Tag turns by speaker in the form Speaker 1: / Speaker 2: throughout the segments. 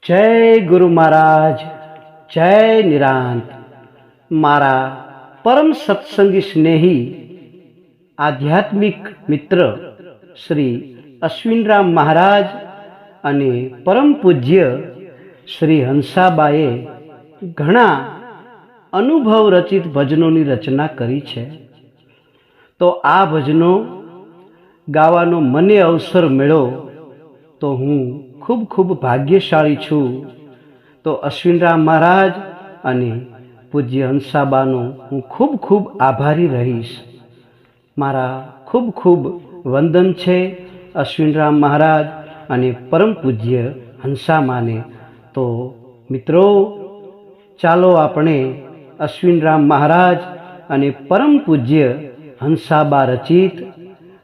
Speaker 1: जय गुरु महाराज, जय निरांत। मारा परम सत्संगी स्नेही आध्यात्मिक मित्र श्री अश्विनराम महाराज अने परम पूज्य श्री हंसाबाए घणा अनुभव रचित भजनों रचना करी छे। तो आ भजनों गावानो मने अवसर मिळ्यो तो हूँ खूब खूब भाग्यशाળી छूँ। तो अश्विनराम महाराज अने पूज्य हंसाबानो हूँ खूब खूब आभारी रहीश। मारा खूब खूब वंदन छे अश्विनराम महाराज अने परम पूज्य हंसा माने। तो मित्रों, चालो आपणे अश्विनराम महाराज अने परम पूज्य हंसाबा रचित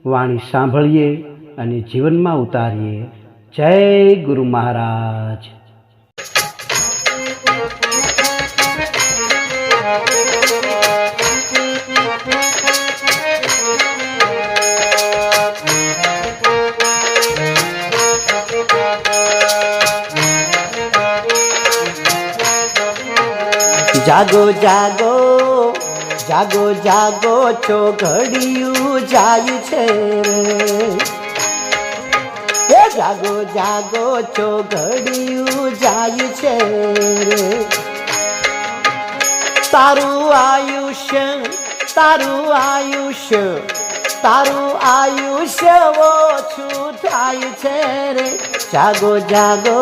Speaker 1: वाणी सांभळीए अने जीवन में उतारीए। जय गुरु महाराज।
Speaker 2: जागो जागो जागो जागो छो घड़िયું જાય છે રે। जागो जागो छो घड़िયું જાય છે રે। તારું આયુષ્ય તારું આયુષ્ય તારું આયુષ્ય ઓછું થાય છે રે। જાગો જાગો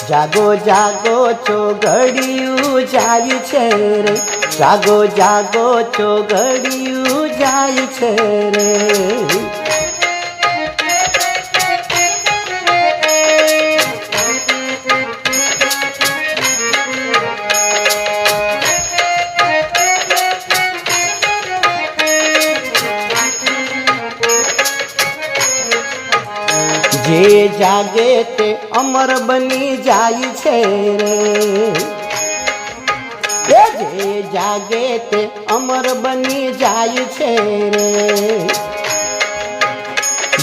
Speaker 2: जागो जागो छो घड़िયું જાય છે રે। जागो जागो छो घड़िયું જાય છે रे। जे जागे ते अमर बनी जाय छे रे। जे जागे ते अमर बनी जाय छे रे।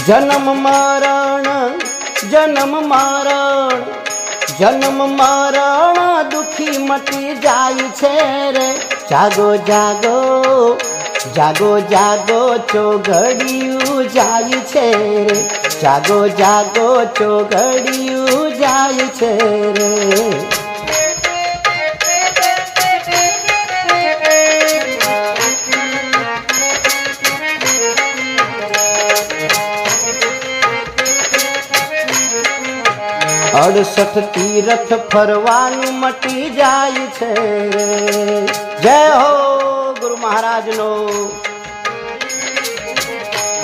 Speaker 2: जन्म मरण जन्म मरण जन्म मरण दुखी मटी जाय छे रे। जागो जागो जागो जागो छो घड़िયું જાય છે રે। जागो जागो छो घड़िયું જાય છે रे। अड़सठ तीरथ फरवानु मटी जाय छे रे। जय हो गुरु महाराज नो।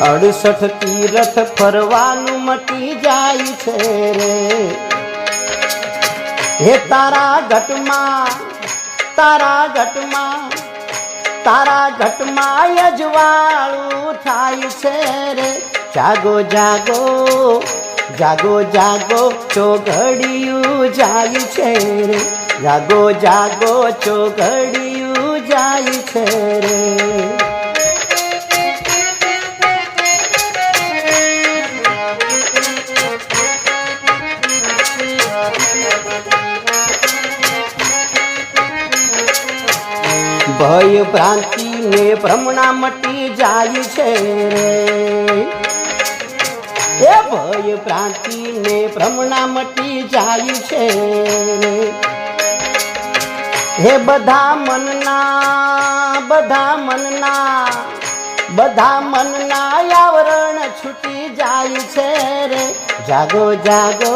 Speaker 2: 68 तीरथ फरवानु मटी जाय छे रे। हे तारा घटमा तारा घटमा तारा घटमा यजवाळू थाय छे रे। जागो जागो जागो जागो छो घड़िયું જાય છે રે। जागो जागो छो घड़िયું જાય છે रे। भय भ्रांति ने भ्रमणा मटी जाय छे रे। ए भय भ्रांति ने भ्रमणा मटी जाय छे रे। हे बधा मनना बधा मनना बधा मनना आवरण छूटी जाय छे रे। जागो जागो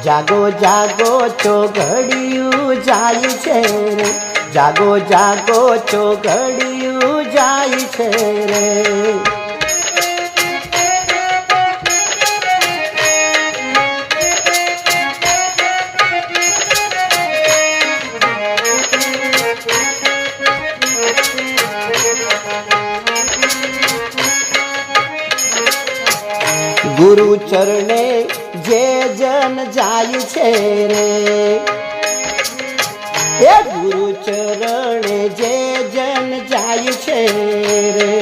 Speaker 2: जागो जागो छो घड़िયું જાય છે રે। जागो जागो छो घड़िયું જાય છે रे। गुरु चरणे जे जन जाय छे रे। ए गुरु चरणे जे जन जाय छे रे।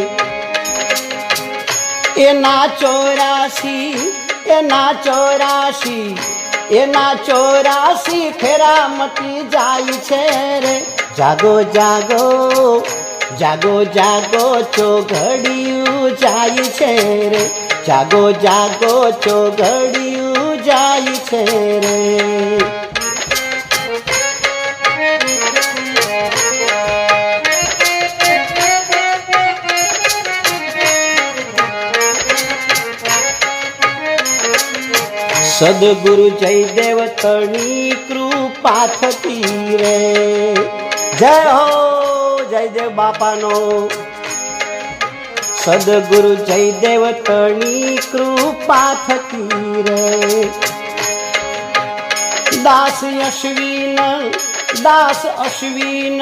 Speaker 2: एना 84 एना 84 એના 84 ફેરા મટી જાય છે રે જાગો જાગો જાગો જાગો ચોઘડિયું જાય છે રે જાગો જાગો ચોઘડિયું જાય છે રે સદગુરુ જયદેવ તણી કૃપા થતી રે જય હો જયદેવ બાપાનો સદગુરુ જયદેવ તણી કૃપા થતી રે દાસ અશ્વિન દાસ અશ્વિન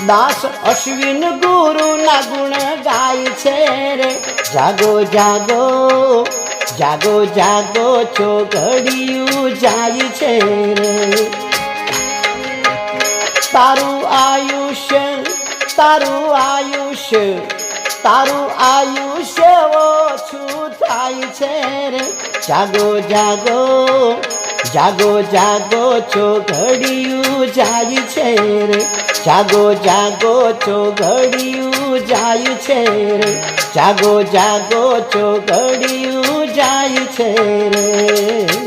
Speaker 2: દાસ અશ્વિન ગુરુ ના ગુણ ગાય છે રે જાગો જાગો જાગો જાગો ચોઘડિયું જાય છે રે તારું આયુષ્ય તારું આયુષ્ય તારું આયુષ્ય ઓછું થાય છે રે જાગો જાગો જાગો જાગો ચોઘડિયું જાય છે રે જાગો જાગો ચોઘડિયું જાય છે રે જાગો જાગો ચોઘડિયું જાય છે રે